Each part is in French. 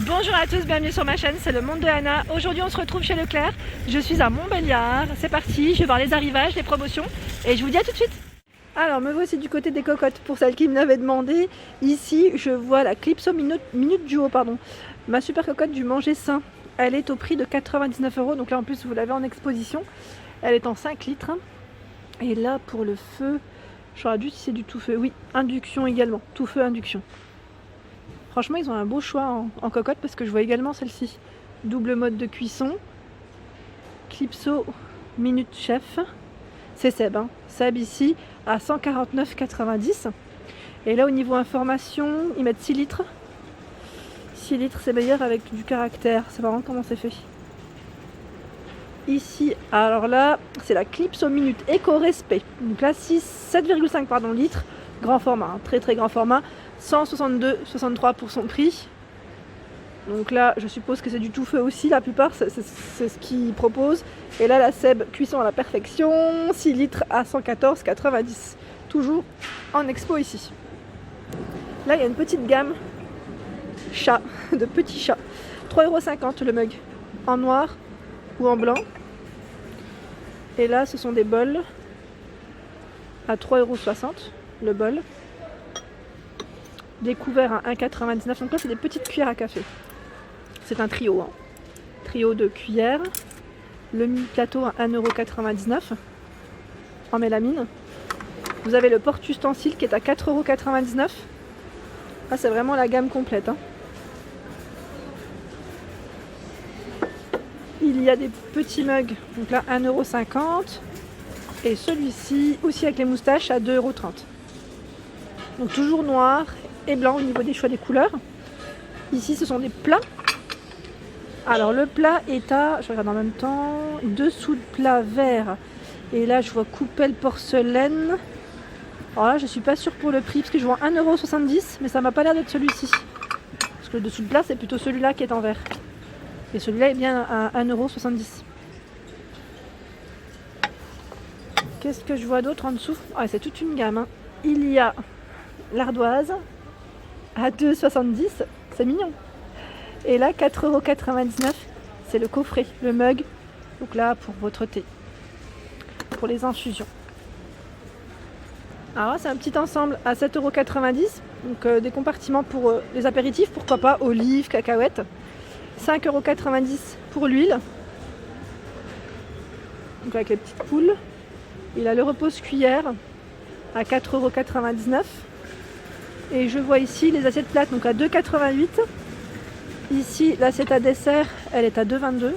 Bonjour à tous, bienvenue sur ma chaîne, c'est le monde de Anna. Aujourd'hui on se retrouve chez Leclerc, je suis à Montbéliard, c'est parti, je vais voir les arrivages, les promotions et je vous dis à tout de suite. Alors me voici du côté des cocottes pour celles qui me l'avaient demandé. Ici je vois la Clipso Minute Duo, ma super cocotte du manger sain. Elle est au prix de 99 €, donc là en plus vous l'avez en exposition. Elle est en 5 litres. Et là pour le feu, j'aurais dû si c'est du tout feu, oui, induction également, tout feu induction. Franchement, ils ont un beau choix en cocotte parce que je vois également celle-ci. Double mode de cuisson. Clipso Minute Chef. C'est Seb. Seb ici à 149,90 €. Et là, au niveau information, ils mettent 6 litres. 6 litres, c'est meilleur avec du caractère. C'est marrant comment c'est fait. Ici, alors là, c'est la Clipso Minute Eco Respect. Donc là, 7,5 litres. Grand format, très très grand format. 162,63 € pour son prix. Donc là, je suppose que c'est du tout feu aussi, la plupart, c'est ce qu'ils proposent. Et là, la Seb cuisson à la perfection, 6 litres à 114,90 €. Toujours en expo ici. Là, il y a une petite gamme chat, de petits chats. 3,50 € le mug, en noir ou en blanc. Et là, ce sont des bols à 3,60 € le bol. Découvert à 1,99 €. Donc là, c'est des petites cuillères à café. C'est un trio. Trio de cuillères. Le mini-plateau à 1,99 € en mélamine. Vous avez le porte-ustensile qui est à 4,99 €. Là, c'est vraiment la gamme complète. Il y a des petits mugs. Donc là, 1,50 €. Et celui-ci, aussi avec les moustaches, à 2,30 €. Donc toujours noir et blanc au niveau des choix des couleurs. Ici ce sont des plats. Alors le plat est à, je regarde en même temps, dessous de plat vert. Et là je vois coupelle porcelaine. Alors là je suis pas sûre pour le prix parce que je vois 1,70 €, mais ça m'a pas l'air d'être celui-ci. Parce que le dessous de plat c'est plutôt celui-là qui est en vert. Et celui-là est bien à 1,70 €. Qu'est-ce que je vois d'autre en dessous? Ah, c'est toute une gamme. Il y a l'ardoise à 2,70 €, c'est mignon. Et là 4,99 €, c'est le coffret, le mug. Donc là pour votre thé, pour les infusions. Alors là c'est un petit ensemble à 7,90 €. Donc des compartiments pour les apéritifs, pourquoi pas, olives, cacahuètes. 5,90 € pour l'huile. Donc avec les petites poules. Il a le repose-cuillère à 4,99 €. Et je vois ici les assiettes plates, donc à 2,88 €. Ici, l'assiette à dessert, elle est à 2,22 €.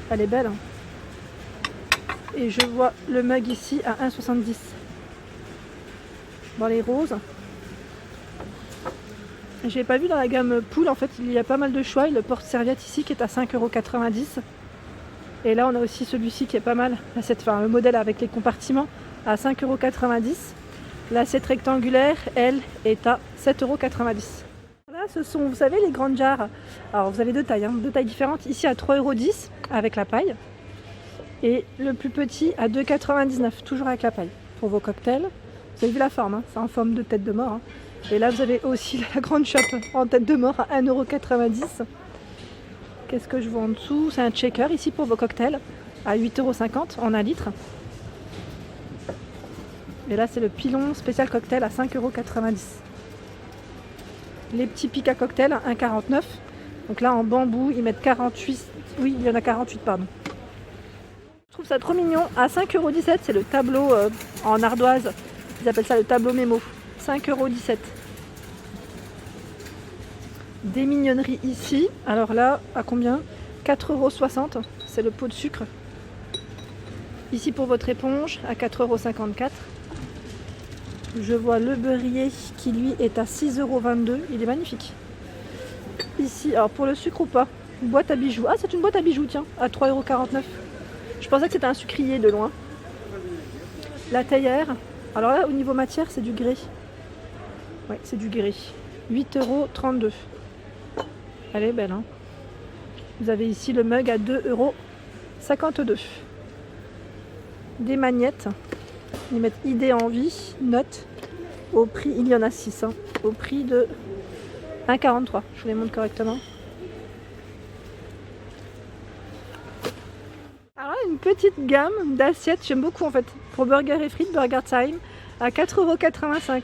Elle est belle. Et je vois le mug ici à 1,70 €. Dans les roses. J'ai pas vu dans la gamme poule, en fait, il y a pas mal de choix. Le porte-serviette ici qui est à 5,90 €. Et là, on a aussi celui-ci qui est pas mal. Le modèle avec les compartiments à 5,90 €. L'assiette rectangulaire, elle, est à 7,90 €. Là, ce sont, vous savez, les grandes jarres. Alors, vous avez deux tailles différentes. Ici, à 3,10 € avec la paille. Et le plus petit à 2,99 €, toujours avec la paille. Pour vos cocktails. Vous avez vu la forme, c'est en forme de tête de mort. Et là, vous avez aussi la grande chope en tête de mort à 1,90 €. Qu'est-ce que je vois en dessous? C'est un shaker ici pour vos cocktails à 8,50 € en 1 litre. Et là, c'est le pilon spécial cocktail à 5,90 €. Les petits pics à cocktail à 1,49 €. Donc là, en bambou, ils mettent 48. Oui, il y en a 48, pardon. Je trouve ça trop mignon. À 5,17 €, c'est le tableau en ardoise. Ils appellent ça le tableau mémo. 5,17 €. Des mignonneries ici. Alors là, à combien? 4,60 €. C'est le pot de sucre. Ici pour votre éponge à 4,54 €. Je vois le beurrier qui lui est à 6,22 €. Il est magnifique. Ici, alors pour le sucre ou pas, une boîte à bijoux. Ah, c'est une boîte à bijoux, tiens, à 3,49 €. Je pensais que c'était un sucrier de loin. La théière. Alors là, au niveau matière, c'est du grès. Oui, c'est du grès. 8,32 €. Elle est belle, Vous avez ici le mug à 2,52 €. Des magnettes. Ils mettent idée en vie, note. Au prix, il y en a 6, au prix de 1,43 €. Je vous les montre correctement. petite gamme d'assiettes, j'aime beaucoup en fait, pour burger et frites, Burger Time, à 4,85 €.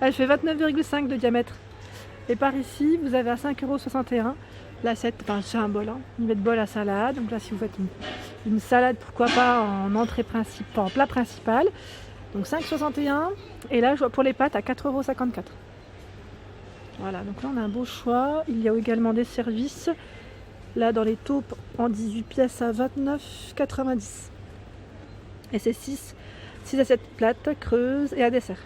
Elle fait 29,5 de diamètre. Et par ici, vous avez à 5,61 € l'assiette, enfin c'est un bol, hein, une bol à salade. Donc là, si vous faites une salade, pourquoi pas en entrée principale, en plat principal. Donc 5,61 €. Et là, je vois pour les pâtes à 4,54 €. Voilà, donc là on a un beau choix. Il y a également des services. Là, dans les taupes en 18 pièces à 29,90 €. Et c'est 6 assiettes plates, creuses et à dessert.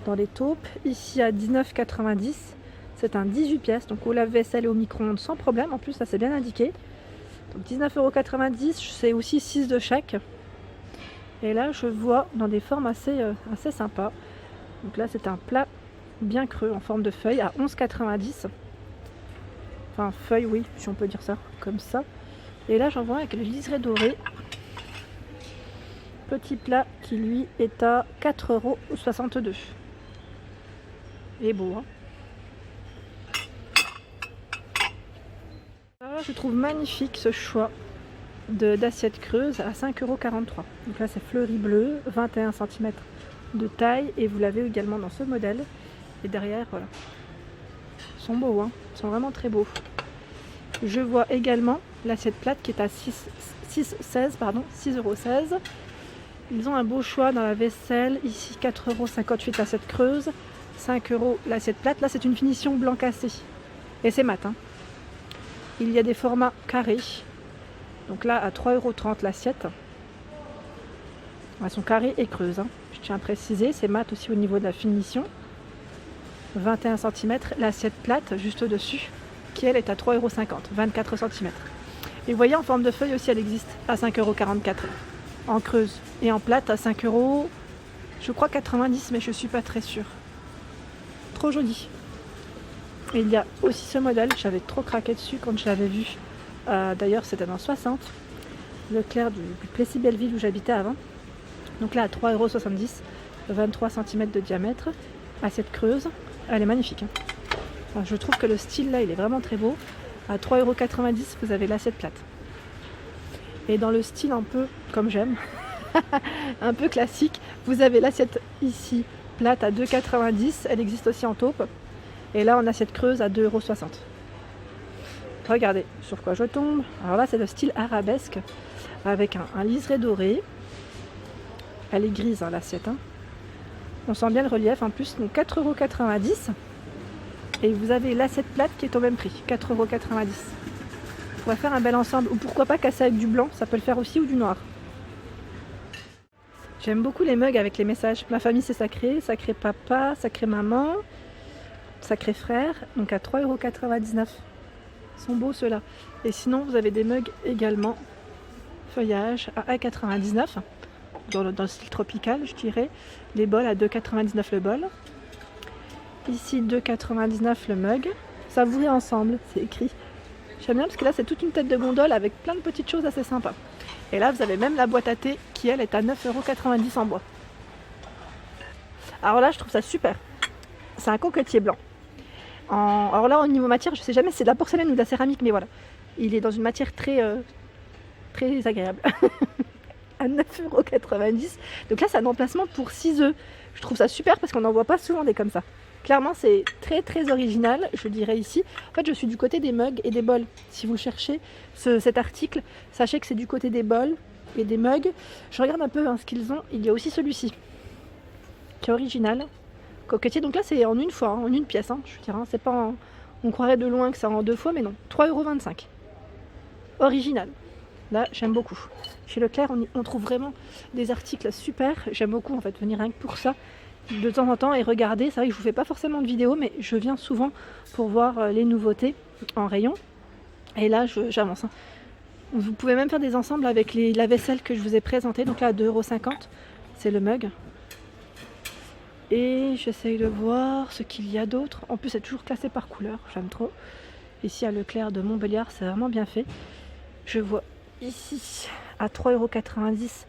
Dans les taupes, ici à 19,90 €, c'est un 18 pièces, donc au lave-vaisselle et au micro-ondes sans problème. En plus, ça c'est bien indiqué. Donc 19,90 €, c'est aussi 6 de chaque. Et là, je vois dans des formes assez sympas. Donc là, c'est un plat bien creux en forme de feuille à 11,90 €. Enfin, feuille, oui, si on peut dire ça, comme ça. Et là, j'en vois avec le liseré doré. Petit plat qui, lui, est à 4,62 €. Il est beau, hein. Là, je trouve magnifique ce choix d'assiettes creuses à 5,43 €. Donc là, c'est fleuri bleu, 21 cm de taille. Et vous l'avez également dans ce modèle. Et derrière, voilà. Ils sont beaux, hein. Ils sont vraiment très beaux. Je vois également l'assiette plate qui est à 6,16 €. Ils ont un beau choix dans la vaisselle. Ici, 4,58 € l'assiette creuse. 5 € l'assiette plate. Là, c'est une finition blanc cassé. Et c'est mat, hein. Il y a des formats carrés. Donc là, à 3,30 € l'assiette. Elles sont carrées et creuses, hein. Je tiens à préciser. C'est mat aussi au niveau de la finition. 21 cm. L'assiette plate, juste au-dessus, qui elle est à 3,50 €. 24 cm. Et vous voyez, en forme de feuille aussi, elle existe à 5,44 € en creuse. Et en plate à 5 €, je crois 90, mais je suis pas très sûre. Trop joli. Et il y a aussi ce modèle, j'avais trop craqué dessus quand je l'avais vu. D'ailleurs, c'était dans 60, Leclerc du Plessis-Belleville où j'habitais avant. Donc là, à 3,70 €, 23 cm de diamètre, assiette creuse. Elle est magnifique, hein. Enfin, je trouve que le style là, il est vraiment très beau. À 3,90 €, vous avez l'assiette plate. Et dans le style un peu comme j'aime, un peu classique, vous avez l'assiette ici plate à 2,90 €. Elle existe aussi en taupe. Et là, en assiette creuse à 2,60 €. Regardez sur quoi je tombe. Alors là, c'est le style arabesque avec un liseré doré. Elle est grise, hein, l'assiette, hein. On sent bien le relief en plus. Donc 4,90 €. Et vous avez l'assiette plate qui est au même prix, 4,90 €. On va faire un bel ensemble. Ou pourquoi pas casser avec du blanc, ça peut le faire aussi, ou du noir. J'aime beaucoup les mugs avec les messages. Ma famille c'est sacré, sacré papa, sacré maman, sacré frère. Donc à 3,99 €. Ils sont beaux ceux-là. Et sinon vous avez des mugs également. Feuillage à 1,99 €. Dans le style tropical, je dirais. Les bols à 2,99 € le bol. Ici 2,99 € le mug. Savourez ensemble, c'est écrit. J'aime bien parce que là c'est toute une tête de gondole avec plein de petites choses assez sympas. Et là vous avez même la boîte à thé qui elle est à 9,90 € en bois. Alors là je trouve ça super. C'est un coquetier blanc. Alors là au niveau matière, je sais jamais si c'est de la porcelaine ou de la céramique, mais voilà. Il est dans une matière très agréable. À 9,90 €. Donc là c'est un emplacement pour 6 œufs. Je trouve ça super parce qu'on n'en voit pas souvent des comme ça. Clairement c'est très original, je dirais ici. En fait je suis du côté des mugs et des bols. Si vous cherchez cet article, sachez que c'est du côté des bols et des mugs. Je regarde un peu ce qu'ils ont. Il y a aussi celui-ci qui est original. Coquetier, donc là c'est en une fois, en une pièce, hein, je veux dire, hein, c'est pas on croirait de loin que c'est en deux fois, mais non. 3,25 €. Original. Là j'aime beaucoup. Chez Leclerc on trouve vraiment des articles super. J'aime beaucoup en fait venir rien que pour ça de temps en temps et regarder. C'est vrai que je vous fais pas forcément de vidéos, mais je viens souvent pour voir les nouveautés en rayon. Et là j'avance, hein. Vous pouvez même faire des ensembles avec la vaisselle que je vous ai présentée. Donc là à 2,50 €, c'est le mug. Et j'essaye de voir ce qu'il y a d'autre. En plus c'est toujours classé par couleur, j'aime trop. Ici à Leclerc de Montbéliard, c'est vraiment bien fait. Je vois ici à 3,90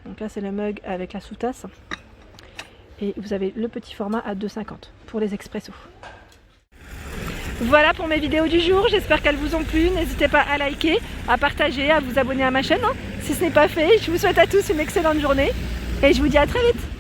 €. Donc là c'est le mug avec la sous-tasse. Et vous avez le petit format à 2,50 € pour les expressos. Voilà pour mes vidéos du jour, j'espère qu'elles vous ont plu. N'hésitez pas à liker, à partager, à vous abonner à ma chaîne, hein, si ce n'est pas fait. Je vous souhaite à tous une excellente journée et je vous dis à très vite.